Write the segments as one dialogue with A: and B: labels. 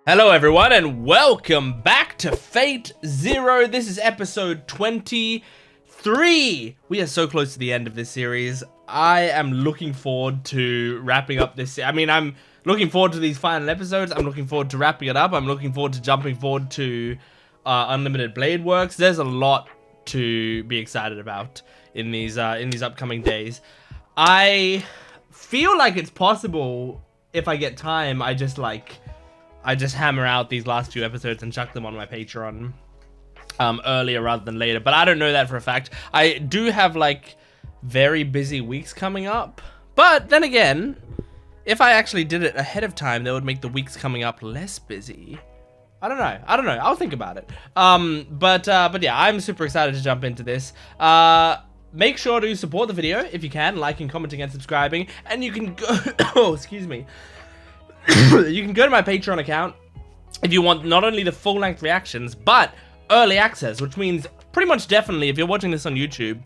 A: Hello everyone and welcome back to Fate Zero. This is episode 23. We are so close to the end of this series. I am looking forward to wrapping up this. I'm looking forward to these final episodes. I'm looking forward to wrapping it up. I'm looking forward to jumping forward to Unlimited Blade Works. There's a lot to be excited about in these upcoming days. I feel like it's possible if I get time. I just hammer out these last few episodes and chuck them on my Patreon earlier rather than later. But I don't know that for a fact. I do have like very busy weeks coming up. But then again, if I actually did it ahead of time, that would make the weeks coming up less busy. I don't know. I'll think about it. But yeah, I'm super excited to jump into this. Make sure to support the video if you can, liking, commenting, and subscribing. And you can go... oh, excuse me. You can go to my Patreon account if you want not only the full-length reactions, but early access, which means pretty much definitely, if you're watching this on YouTube,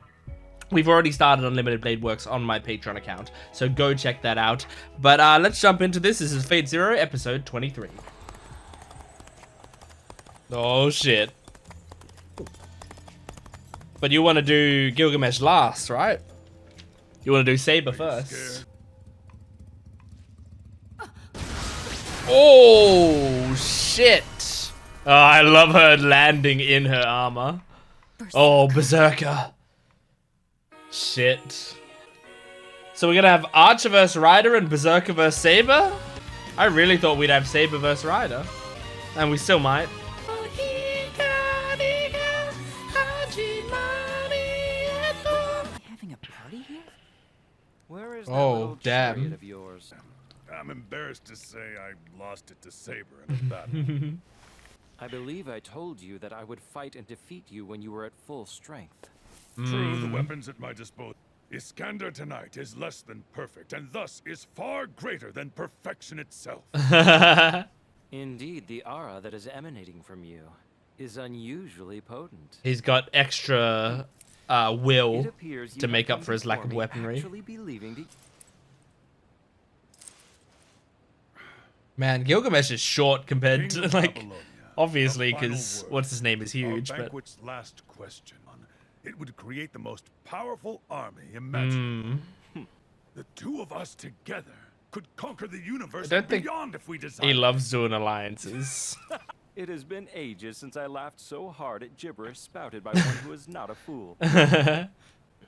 A: we've already started Unlimited Blade Works on my Patreon account, so go check that out. But let's jump into this. This is Fate Zero, episode 23. Oh, shit. But you want to do Gilgamesh last, right? You want to do Saber first. Oh, shit. Oh, I love her landing in her armor. Oh, Berserker. Shit. So we're gonna have Archer vs. Rider and Berserker vs. Saber? I really thought we'd have Saber vs. Rider. And we still might.
B: Having a party here? Where is that
A: Oh, damn.
B: of yours?
C: I'm embarrassed to say I lost it to Saber in a battle.
B: I believe I told you that I would fight and defeat you when you were at full strength.
C: True, the weapons at my disposal. Iskander tonight is less than perfect, and thus is far greater than perfection itself.
B: Indeed, the aura that is emanating from you is unusually potent.
A: He's got extra
B: It
A: will
B: appears you
A: to
B: have
A: make up
B: come
A: for his lack
B: before
A: of
B: me
A: weaponry.
B: actually believing the...
A: Man, Gilgamesh is short compared
C: King
A: to,
C: of
A: like,
C: Babylonia,
A: obviously,
C: a final
A: because
C: word.
A: what's his name is huge,
C: Our
A: but...
C: banquet's last question. It would create the most powerful army imaginable. The two of us together could conquer the universe
A: don't
C: and
A: think
C: beyond if we desire.
A: he loves doing alliances.
B: It has been ages since I laughed so hard at gibberish spouted by one who is not a fool.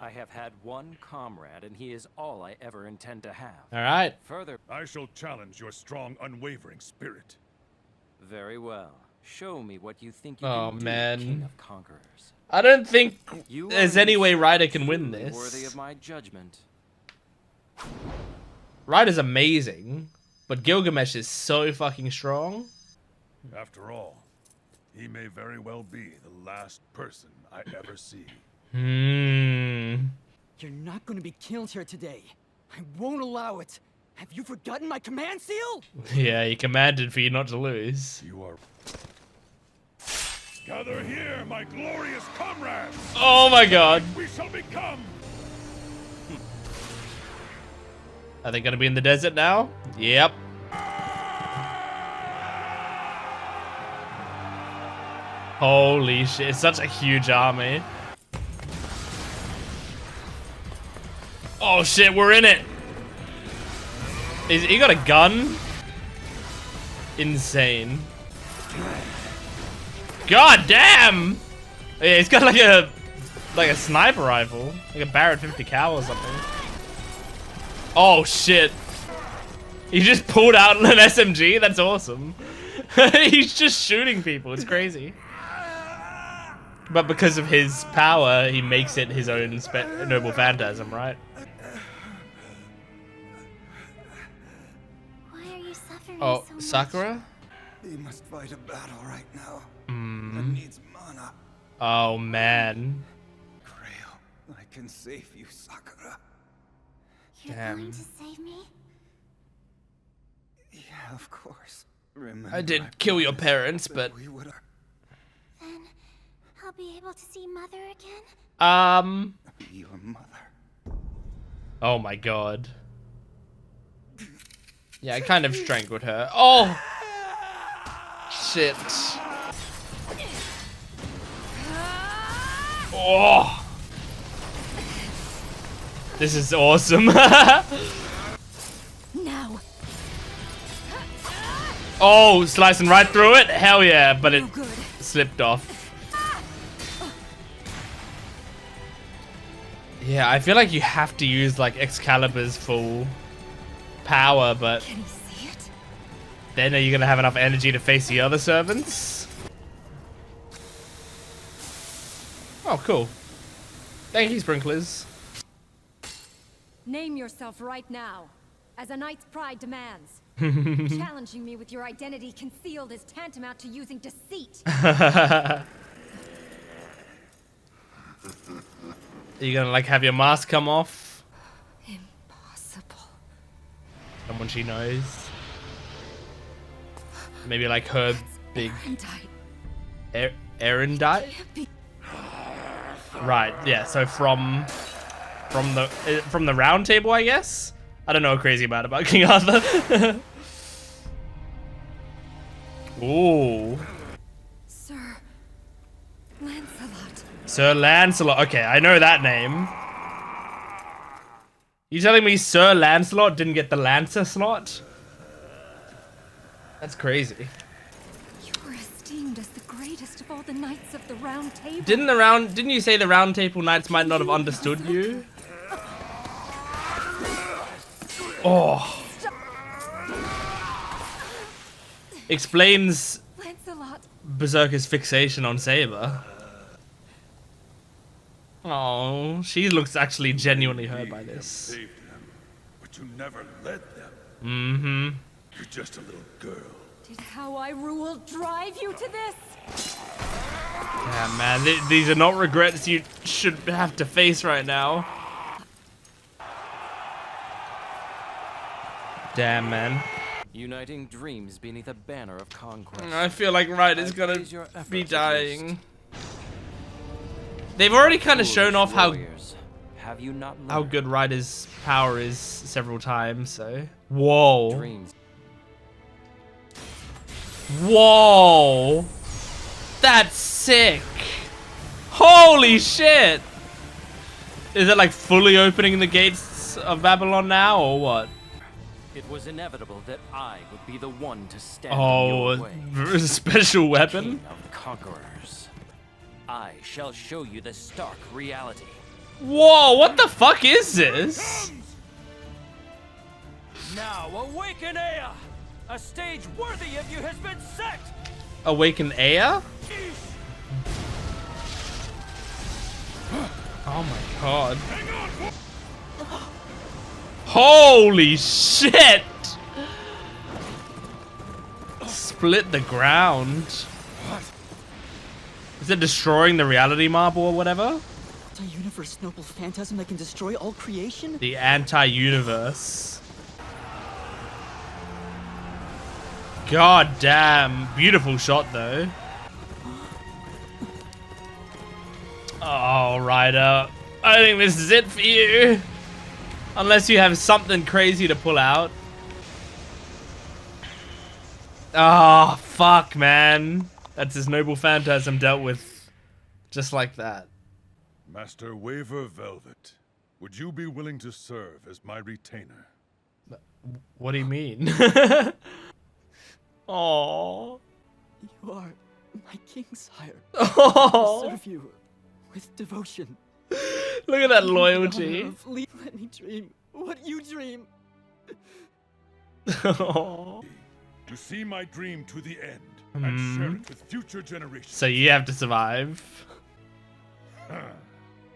B: I have had one comrade, and he is all I ever intend to have.
A: Alright.
B: Further,
C: I shall challenge your strong, unwavering spirit.
B: very well. Show me what you think you
A: Oh,
B: can do,
A: man.
B: King of Conquerors.
A: I don't think
B: You
A: there's
B: are
A: any way
B: indeed
A: Ryder can win
B: truly
A: this.
B: Worthy of my judgment.
A: Ryder's amazing, but Gilgamesh is so fucking strong.
C: After all, he may very well be the last person I ever see.
D: You're not going to be killed here today. I won't allow it. Have you forgotten my command seal?
A: Yeah, he commanded for you not to lose.
C: You are... Gather here, my glorious comrades!
A: Oh my god.
C: We shall become!
A: Are they gonna be in the desert now? Yep. Holy shit, it's such a huge army. Oh shit, we're in it! He got a gun? Insane. God damn! Yeah, he's got like a sniper rifle. Like a Barrett 50 cal or something. Oh shit. He just pulled out an SMG? That's awesome. He's just shooting people, it's crazy. But because of his power, he makes it his own noble phantasm, right?
E: Why are you suffering
A: Oh,
E: so much?
A: Sakura?
F: He must fight a battle right now. That needs mana.
A: Oh man.
F: Grail, I can save you, Sakura.
E: You're
A: Damn.
E: going to save me?
F: Yeah, of course. Remember,
A: I did kill your parents, but...
F: we would
E: Then I'll be able to see Mother again?
F: be your mother.
A: Oh my god. Yeah, I kind of strangled her. Oh! Shit. Oh. This is awesome.
E: Now.
A: Oh, slicing right through it? Hell yeah, but it
E: No good.
A: slipped off. Yeah, I feel like you have to use like Excalibur's full power, but
E: Can you see it?
A: then are you gonna have enough energy to face the other servants? Oh, cool. Thank you, sprinklers.
G: Name yourself right now, as a knight's pride demands. Challenging me with your identity concealed is tantamount to using deceit.
A: Are you gonna like have your mask come off?
G: Impossible.
A: Someone she knows. Maybe like her big erudite.
G: Be
A: Right. Yeah. So from the round table, I guess. I don't know crazy about King Arthur. Ooh.
G: Sir Lancelot.
A: Sir Lancelot. Okay, I know that name. You telling me Sir Lancelot didn't get the Lancer slot? That's crazy.
G: You were esteemed as the greatest of all the knights of the Round Table.
A: Didn't you say the Round Table Knights might not have understood you? Oh. Explains
G: Lancelot.
A: Berserker's fixation on Saber. Oh, she looks actually genuinely hurt by this.
C: Saved them, but you never led them.
A: Mm-hmm.
C: You're just a little girl.
G: Did how I rule drive you to this?
A: Yeah, man, these are not regrets you should have to face right now. Damn, man.
B: Uniting dreams beneath a banner of conquest.
A: I feel like Wright is
B: I
A: gonna
B: praise your efforts,
A: be
B: at
A: dying.
B: least.
A: They've already kind of
B: Foolish
A: shown off
B: warriors, have you not
A: how
B: learned?
A: good Ryder's power is several times, so. Whoa.
B: Dreams.
A: Whoa. That's sick. Holy shit. Is it like fully opening the gates of Babylon now or what?
B: It was inevitable that I would be the one to stand in your way.
A: Oh, special weapon?
B: King of conquerors. I shall show you the stark reality.
A: Whoa, what the fuck is this?
B: Now awaken Ea! A stage worthy of you has been set!
A: Awaken Ea? Oh my god. Holy shit! Split the ground. Is it destroying the reality marble or whatever?
D: Anti-universe noble phantasm that can destroy all creation?
A: The anti-universe. God damn. Beautiful shot though. Oh, Ryder. I think this is it for you. Unless you have something crazy to pull out. Oh, fuck, man. That's his noble phantasm dealt with just like that.
C: Master Waver Velvet, would you be willing to serve as my retainer?
A: What do you mean? Oh.
D: You are my king, sire.
A: Oh.
D: I serve you with devotion.
A: Look at that
D: The
A: loyalty.
D: honor of let me dream what you dream.
A: Oh.
C: To see my dream to the end and share it with future generations.
A: So you have to survive.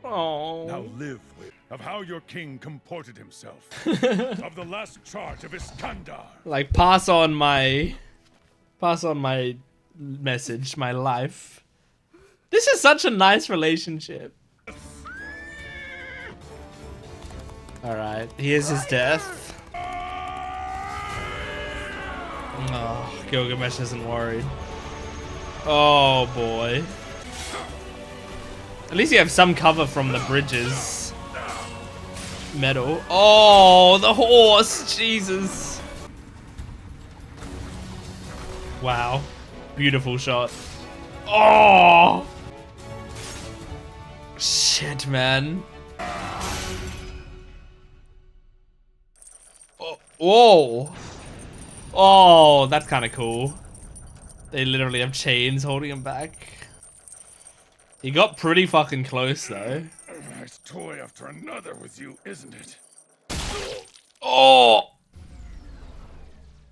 A: Oh.
C: Now live with of how your king comported himself, of the last charge of Iskandar.
A: Like pass on my message, my life. This is such a nice relationship. Alright, here's his death. Oh, Gilgamesh isn't worried. Oh boy. At least you have some cover from the bridges. Metal. Oh, the horse! Jesus. Wow. Beautiful shot. Oh! Shit, man. Oh, whoa. Oh, that's kind of cool. They literally have chains holding him back. He got pretty fucking close, though.
C: A nice toy after another with you, isn't it?
A: Oh!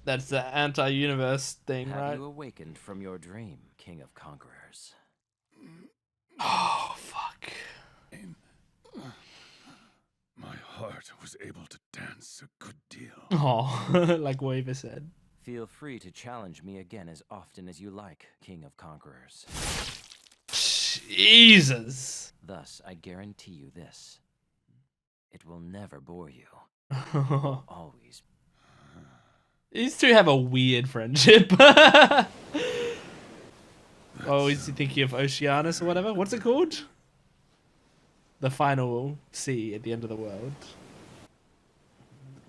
A: That's the anti-universe thing,
B: Have
A: right?
B: you awakened from your dream, King of Conquerors?
A: Oh, fuck.
C: My heart was able to dance a good deal.
A: Oh, like Waver said.
B: Feel free to challenge me again as often as you like, King of Conquerors.
A: Jesus.
B: Thus, I guarantee you this. It will never bore you. It will always.
A: These two have a weird friendship. Oh, is he thinking of Oceanus or whatever? What's it called? The final sea at the end of the world.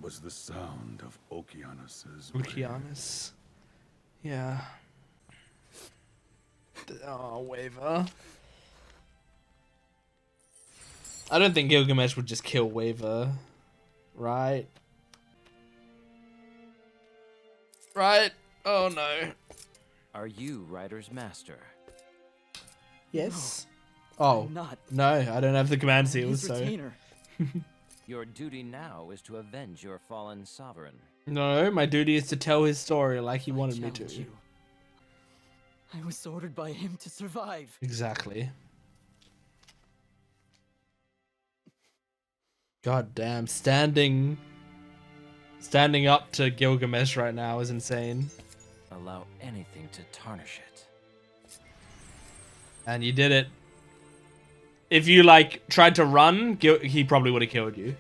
C: Was the sound of Okeanos's
A: Okeanos. Yeah. Oh, Waver. I don't think Gilgamesh would just kill Waver. Right? Right? Oh no.
B: Are you Rider's master?
A: Yes. Oh.
D: I'm not.
A: No, I don't have the command seals,
D: His
A: so.
D: retainer.
B: Your duty now is to avenge your fallen sovereign.
A: No, my duty is to tell his story like he wanted me to.
D: Challenge you. I was ordered by him to survive.
A: Exactly. God damn, standing up to Gilgamesh right now is insane.
B: Allow anything to tarnish it.
A: And you did it. If you like tried to run, he probably would have killed you.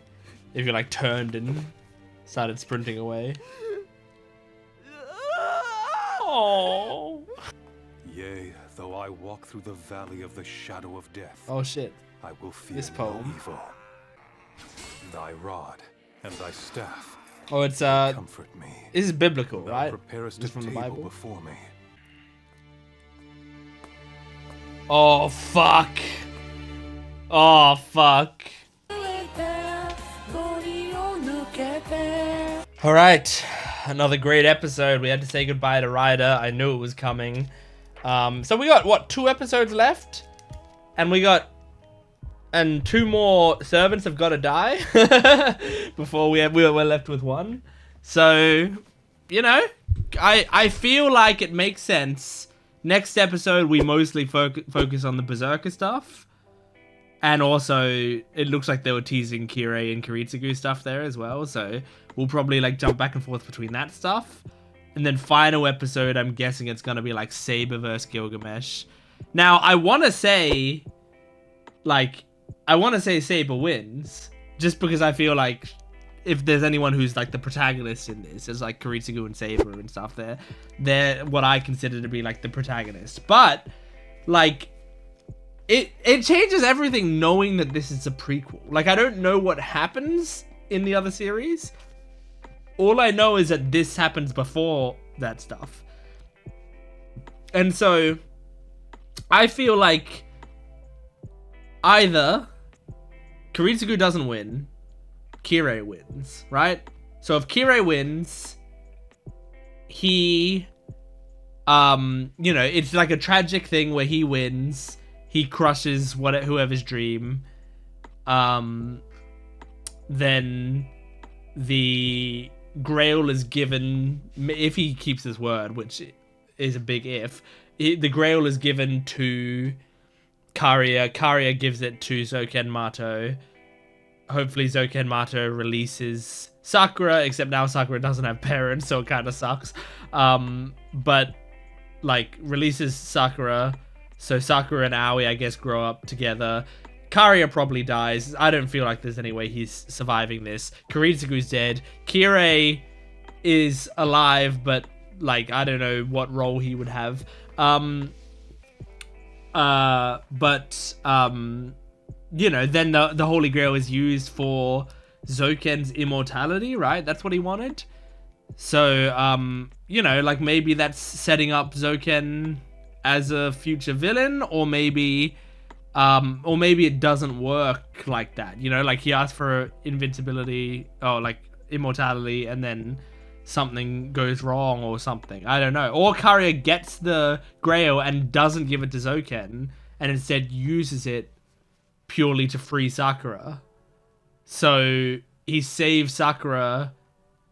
A: If you like turned and started sprinting away. Oh.
H: Yea, though I walk through the valley of the shadow of death,
A: Oh shit.
H: I will fear
A: This
H: no
A: poem.
H: evil. Thy rod and thy staff
A: Oh, it's
H: comfort me.
A: this is biblical,
H: Thou
A: right?
H: preparest
A: This
H: a
A: from the
H: table
A: Bible.
H: before me.
A: Oh fuck. Oh fuck. All right, another great episode. We had to say goodbye to Ryder. I knew it was coming. So we got what, 2 episodes left, and and 2 more servants have got to die before we're left with 1. So, you know, I feel like it makes sense. Next episode we mostly focus on the Berserker stuff. And also, it looks like they were teasing Kirei and Kiritsugu stuff there as well. So we'll probably like jump back and forth between that stuff. And then final episode, I'm guessing it's going to be like Saber versus Gilgamesh. Now, I want to say Saber wins. Just because I feel like if there's anyone who's like the protagonist in this, it's like Kiritsugu and Saber and stuff. They're what I consider to be like the protagonist. But, like, it changes everything knowing that this is a prequel. Like, I don't know what happens in the other series. All I know is that this happens before that stuff. And so, I feel like either Kiritsugu doesn't win, Kirei wins, right? So if Kirei wins, he, you know, it's like a tragic thing where he wins. He crushes whoever's dream. Then the Grail is given, if he keeps his word, which is a big if. The Grail is given to Karia. Karia gives it to Zoken Mato. Hopefully Zoken Mato releases Sakura, except now Sakura doesn't have parents, so it kind of sucks. But, like, releases Sakura. So Sakura and Aoi, I guess, grow up together. Karia probably dies. I don't feel like there's any way he's surviving this. Kiritsugu's dead. Kirei is alive, but, like, I don't know what role he would have. You know, then the Holy Grail is used for Zoken's immortality, right? That's what he wanted. So, you know, like maybe that's setting up Zoken as a future villain, or maybe it doesn't work like that. You know, like he asked for invincibility or like immortality, and then something goes wrong or something. I don't know. Or Karia gets the Grail and doesn't give it to Zoken, and instead uses it purely to free Sakura. So he saves Sakura,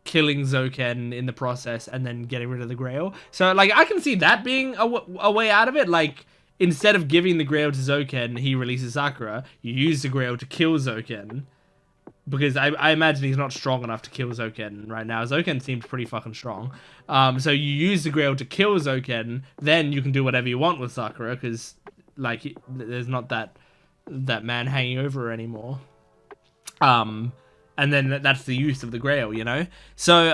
A: killing Zoken in the process, and then getting rid of the Grail. So, like, I can see that being a way out of it. Like, instead of giving the Grail to Zoken, he releases Sakura. You use the Grail to kill Zoken, because I imagine he's not strong enough to kill Zoken right now. Zoken seems pretty fucking strong. So you use the Grail to kill Zoken, then you can do whatever you want with Sakura, because, like, there's not that man hanging over her anymore. And then that's the use of the Grail, you know? So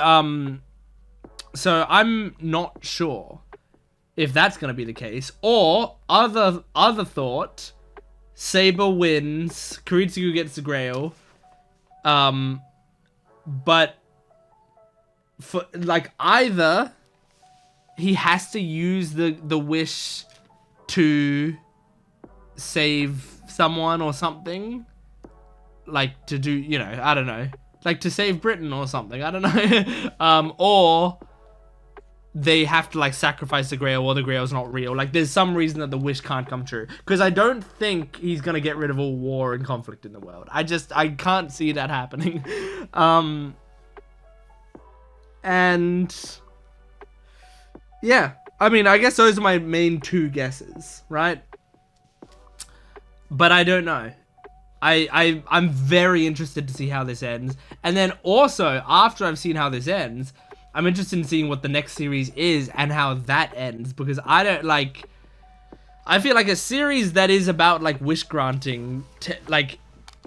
A: I'm not sure if that's going to be the case. Or, other thought, Saber wins, Kiritsugu gets the Grail, but, for, like, either he has to use the wish to save someone or something, like to do, you know, I don't know, like to save Britain or something, I don't know, or they have to like sacrifice the Grail, or the Grail's not real. Like there's some reason that the wish can't come true, because I don't think he's gonna get rid of all war and conflict in the world. I can't see that happening. And yeah, I mean, I guess those are my main two guesses, right? But I don't know. I'm very interested to see how this ends. And then also, after I've seen how this ends, I'm interested in seeing what the next series is and how that ends. Because I don't like... I feel like a series that is about, like, wish granting, like,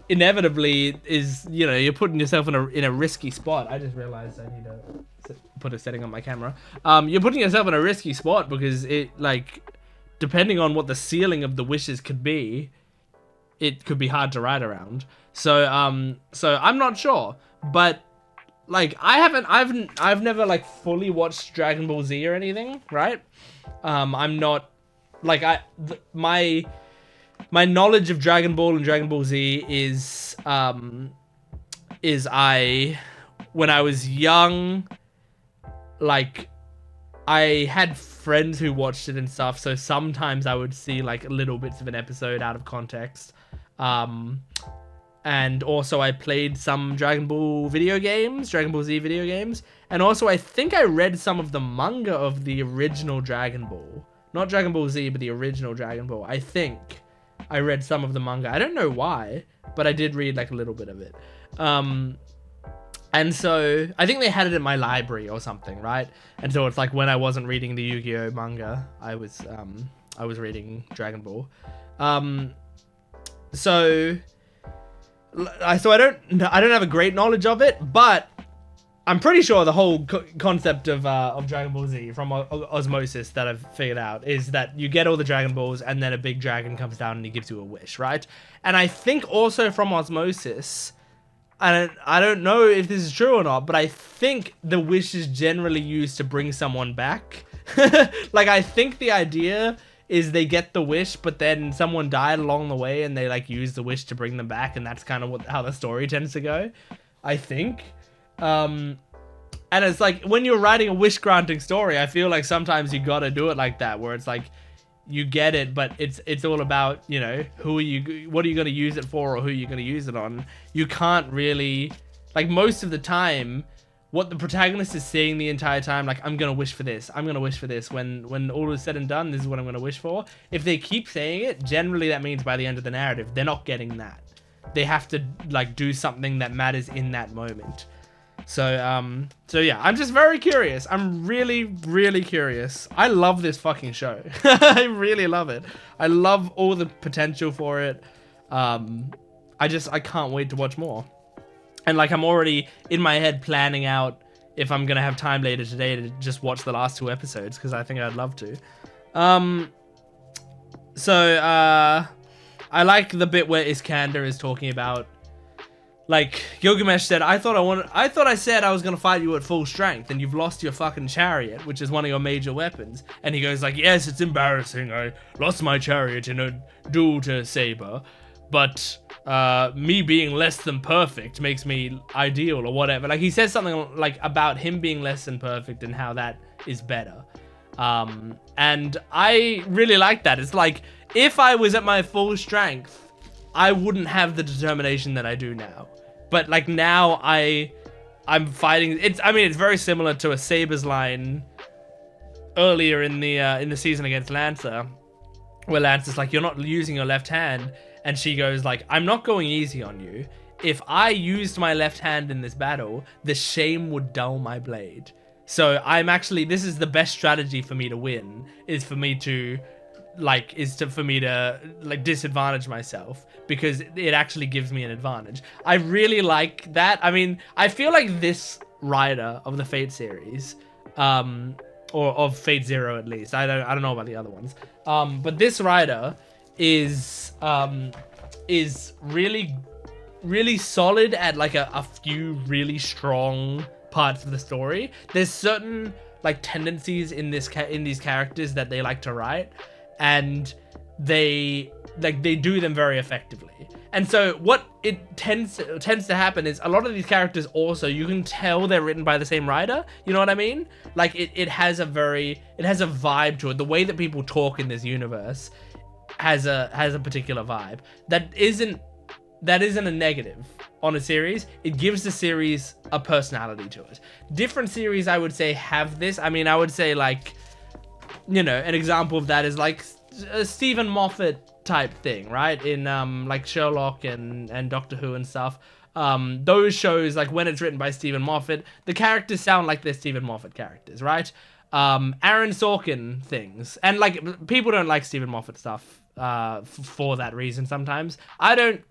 A: inevitably is, you know, you're putting yourself in a risky spot. I just realized I need to put a setting on my camera. You're putting yourself in a risky spot because it, like, depending on what the ceiling of the wishes could be, it could be hard to ride around. So I'm not sure, but like I've never like fully watched Dragon Ball Z or anything, right? I'm not like my knowledge of Dragon Ball and Dragon Ball Z is when I was young, like I had friends who watched it and stuff, so sometimes I would see like little bits of an episode out of context. And also I played some Dragon Ball Z video games, and also I think I read some of the manga of the original Dragon Ball. Not Dragon Ball Z, but the original Dragon Ball. I think I read some of the manga. I don't know why, but I did read like a little bit of it. And so I think they had it in my library or something, right? And so it's like when I wasn't reading the Yu-Gi-Oh manga, I was reading Dragon Ball. So I don't have a great knowledge of it, but I'm pretty sure the whole concept of Dragon Ball Z from osmosis that I've figured out is that you get all the Dragon Balls and then a big dragon comes down and he gives you a wish, right? And I think also from osmosis, I don't know if this is true or not, but I think the wish is generally used to bring someone back. Like I think the idea is they get the wish, but then someone died along the way and they like use the wish to bring them back, and that's kind of how the story tends to go, I think. And it's like when you're writing a wish granting story, I feel like sometimes you gotta do it like that, where it's like you get it, but it's all about, you know, what are you gonna use it for, or who you're gonna use it on. You can't really, like most of the time, what the protagonist is saying the entire time, like, I'm gonna wish for this, I'm gonna wish for this, when all is said and done, this is what I'm gonna wish for. If they keep saying it, generally that means by the end of the narrative, they're not getting that. They have to, like, do something that matters in that moment. So yeah, I'm just very curious. I'm really, really curious. I love this fucking show. I really love it. I love all the potential for it. I can't wait to watch more. And like I'm already in my head planning out if I'm gonna have time later today to just watch the last 2 episodes, because I think I'd love to. I like the bit where Iskander is talking about like Gilgamesh said, I thought I said I was gonna fight you at full strength, and you've lost your fucking chariot, which is one of your major weapons. And he goes like, yes, it's embarrassing. I lost my chariot in a duel to Saber, but me being less than perfect makes me ideal or whatever. Like he says something like about him being less than perfect and how that is better. And I really like that. It's like if I was at my full strength, I wouldn't have the determination that I do now. But like now I'm fighting. It's very similar to a Saber's line earlier in the season against Lancer, where Lancer's like, you're not using your left hand, and she goes like, I'm not going easy on you. If I used my left hand in this battle, the shame would dull my blade. So this is the best strategy for me to win, is for me to disadvantage myself, because it actually gives me an advantage. I really like that. I mean, I feel like this writer of the Fate series, or of Fate Zero at least. I don't know about the other ones. But this writer is really, really solid at like a few really strong parts of the story. There's certain like tendencies in these characters that they like to write, and they do them very effectively. And so what it tends to happen is a lot of these characters also, you can tell they're written by the same writer. You know what I mean? Like it has a vibe to it. The way that people talk in this universe has a particular vibe that isn't a negative on a series. It gives the series a personality to it. Different series, I would say, have this. I mean, I would say like, you know, an example of that is like a Stephen Moffat type thing, right? In like Sherlock and Doctor Who and stuff. Those shows, like when it's written by Stephen Moffat, the characters sound like they're Stephen Moffat characters, right? Aaron Sorkin things, and like people don't like Stephen Moffat stuff for that reason. Sometimes I don't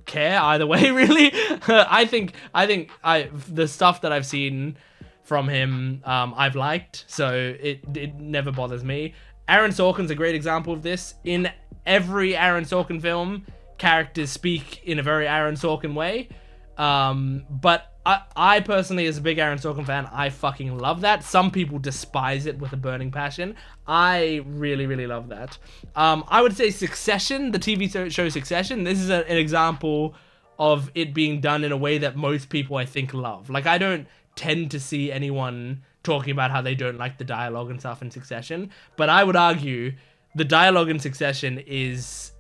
A: care either way, really. I think the stuff that I've seen from him, I've liked, so it never bothers me. Aaron Sorkin's a great example of this. In every Aaron Sorkin film, characters speak in a very Aaron Sorkin way. But I personally, as a big Aaron Sorkin fan, I fucking love that. Some people despise it with a burning passion. I really, really love that. I would say Succession, the TV show Succession, this is an example of it being done in a way that most people, I think, love. Like, I don't tend to see anyone talking about how they don't like the dialogue and stuff in Succession, but I would argue the dialogue in Succession is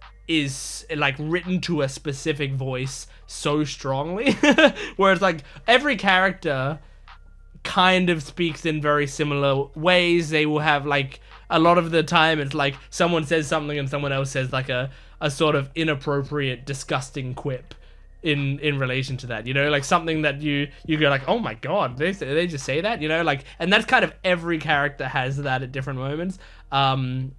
A: like written to a specific voice so strongly, whereas like every character kind of speaks in very similar ways. They will have like, a lot of the time it's like someone says something and someone else says like a sort of inappropriate, disgusting quip in relation to that, you know, like something that you go like, oh my god, they just say that, you know, like, and that's kind of every character has that at different moments. And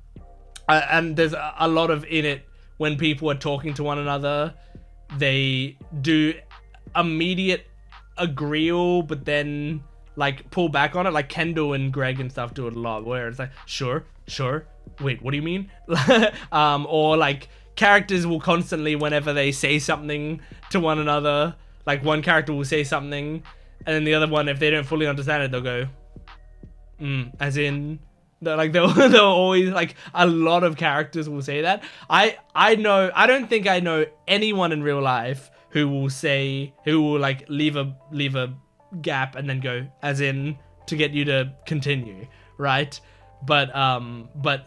A: there's a lot of in it when people are talking to one another, they do immediate agreeal, but then like pull back on it. Like Kendall and Greg and stuff do it a lot, where it's like, sure, wait, what do you mean? Or like characters will constantly, whenever they say something to one another, like one character will say something, and then the other one, if they don't fully understand it, they'll go, as in, like they'll always, like, a lot of characters will say that. I don't think I know anyone in real life who will like leave a gap and then go, as in, to get you to continue, right? But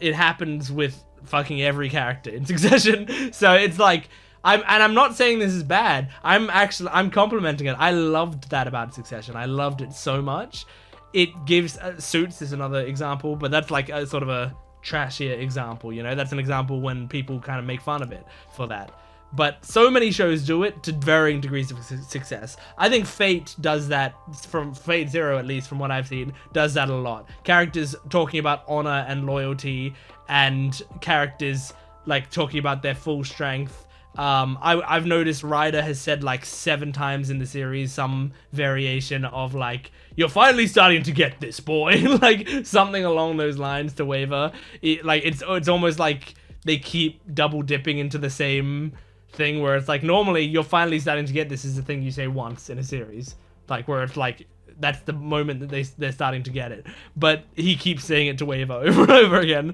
A: it happens with fucking every character in Succession. So it's like, I'm not saying this is bad. I'm complimenting it. I loved that about Succession. I loved it so much. It gives Suits is another example, but that's like a sort of a trashier example, you know? That's an example when people kind of make fun of it for that. But so many shows do it to varying degrees of success. I think Fate does that, from Fate Zero at least, from what I've seen, does that a lot. Characters talking about honor and loyalty, and characters like talking about their full strength. I've noticed Ryder has said like 7 times in the series some variation of like, you're finally starting to get this, boy. Like something along those lines to Waver. It's almost like they keep double dipping into the same thing where it's like normally you're finally starting to get this is the thing you say once in a series, like where it's like that's the moment that they're starting to get it, but he keeps saying it to Waver over and over again.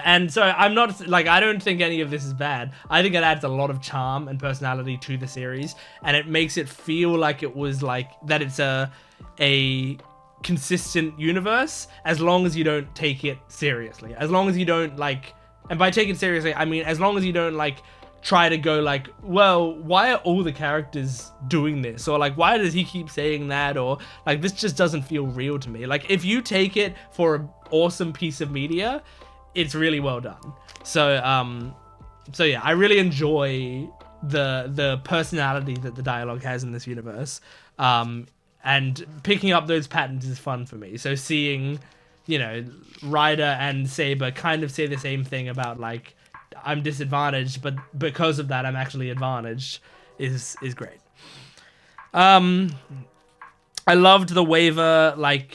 A: And so I'm not like, I don't think any of this is bad. I think it adds a lot of charm and personality to the series, and it makes it feel like it was like that it's a consistent universe, as long as you don't take it seriously. As long as you don't like, and by take it seriously, I mean as long as you don't like try to go like, well, why are all the characters doing this? Or like, why does he keep saying that? Or like, this just doesn't feel real to me. Like, if you take it for an awesome piece of media, it's really well done. So yeah, I really enjoy the personality that the dialogue has in this universe. And picking up those patterns is fun for me. So seeing, you know, Ryder and Saber kind of say the same thing about like, I'm disadvantaged, but because of that, I'm actually advantaged is great. I loved the Waver, like,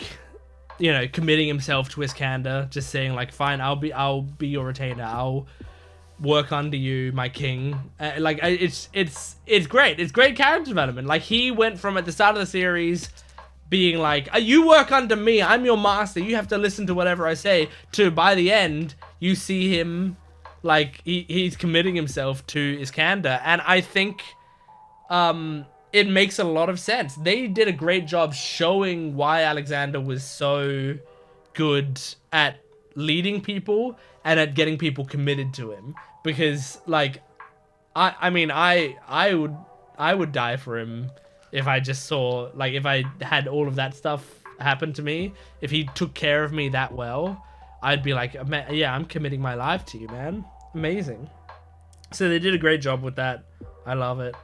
A: you know, committing himself to Iskander, just saying like, fine, I'll be your retainer. I'll work under you, my king. It's great. It's great character development. Like, he went from at the start of the series being like, you work under me, I'm your master, you have to listen to whatever I say, to by the end, you see him like he's committing himself to Iskander, and I think it makes a lot of sense. They did a great job showing why Alexander was so good at leading people and at getting people committed to him. Because like, I mean, I would die for him if I just saw, like, if I had all of that stuff happen to me. If he took care of me that well, I'd be like, yeah, I'm committing my life to you, man. Amazing. So they did a great job with that. I love it.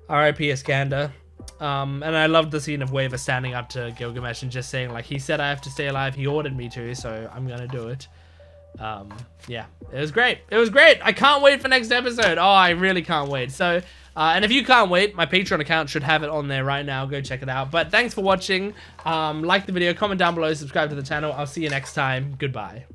A: R.I.P. Iskander. And I loved the scene of Waver standing up to Gilgamesh and just saying, like, he said I have to stay alive, he ordered me to, so I'm gonna do it. Yeah, it was great. It was great. I can't wait for next episode. Oh, I really can't wait. So, and if you can't wait, my Patreon account should have it on there right now. Go check it out. But thanks for watching. Like the video, comment down below, subscribe to the channel. I'll see you next time. Goodbye.